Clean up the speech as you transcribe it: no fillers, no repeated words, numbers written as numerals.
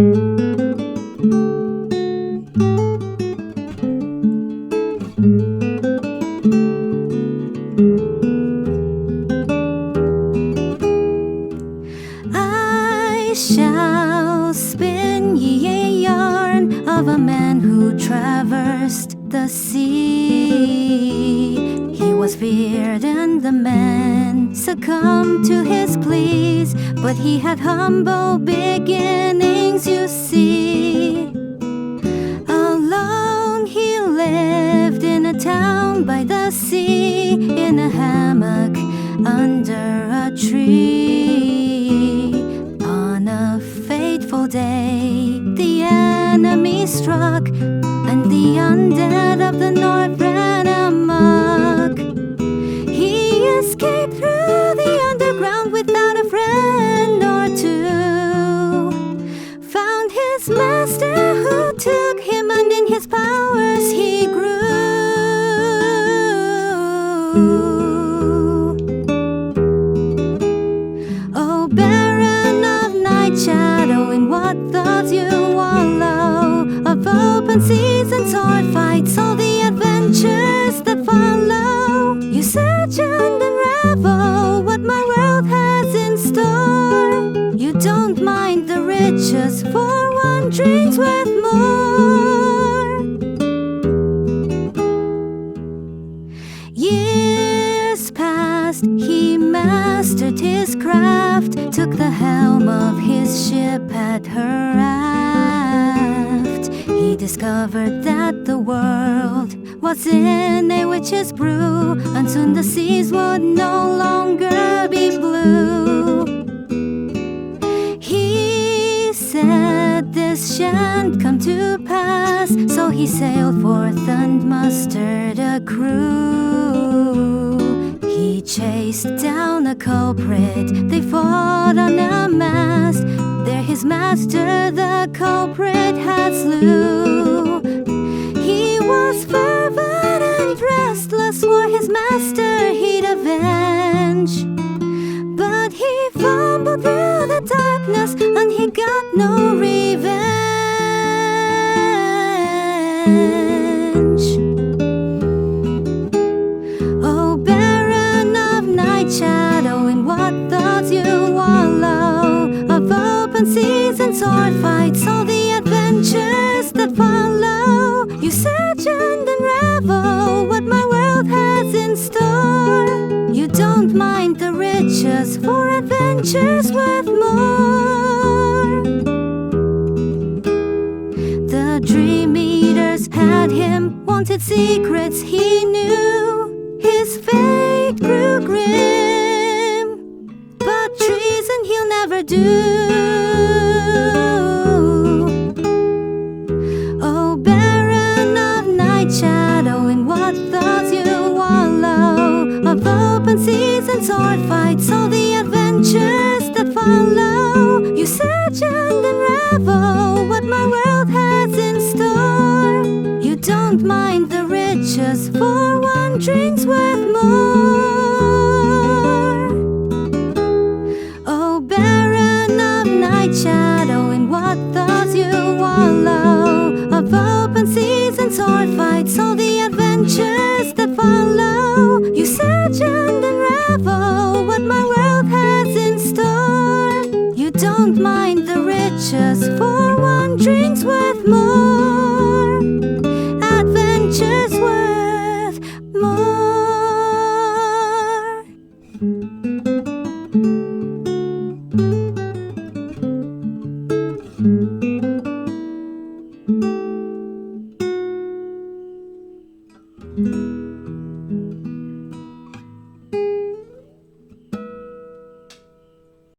I shall spin ye a yarn of a man who traversed the sea. He was feared and the men succumbed to his pleas, but he had humble beginnings, you see. Alone he lived in a town by the sea, in a hammock under a tree. On a fateful day, the enemy struck, and the undead of the north ran amok. He escaped through the underground without a friend or two. Found his master who took him, and in his powers he grew. Oh, Baron of Nightshadow, in what thoughts you wallow, of open seas and sword fights, all the adventures that follow. You search and unravel what my world has in store. You don't mind the riches, for one drink's worth more. Years passed, he mastered his craft, took the helm of his ship at her aft. He discovered that the world was in a witch's brew, and soon the seas would no longer be blue. He said this shan't come to pass, so he sailed forth and mustered a crew. He chased down a culprit, they fought on a mast. There his master the culprit had slew. He was fervent and restless, for his master he'd avenge. But he fumbled through the darkness, and he got no revenge. Oh, Baron of Nightshadow, in what thoughts you wallow, of open seas and sword fights, all the adventures that follow. You search and unravel what my world has in store. You don't mind the riches, for adventures worth more. The dream eaters had him, wanted secrets he knew. His fate grew grim, but treason he'll never do. Oh, Baron of Nightshadow, in what thoughts you wallow, of open seas and sword fights, all the adventures that follow. You search and unravel what my world has in store. You don't mind the riches, for one drink's worth more. Oh, Baron of Nightshadow, in what thoughts you wallow, of open seas and sword fights, all the adventures that follow. You search and unravel what my world has in store. You don't mind the riches, for one drink's worth more. Adventures worth more.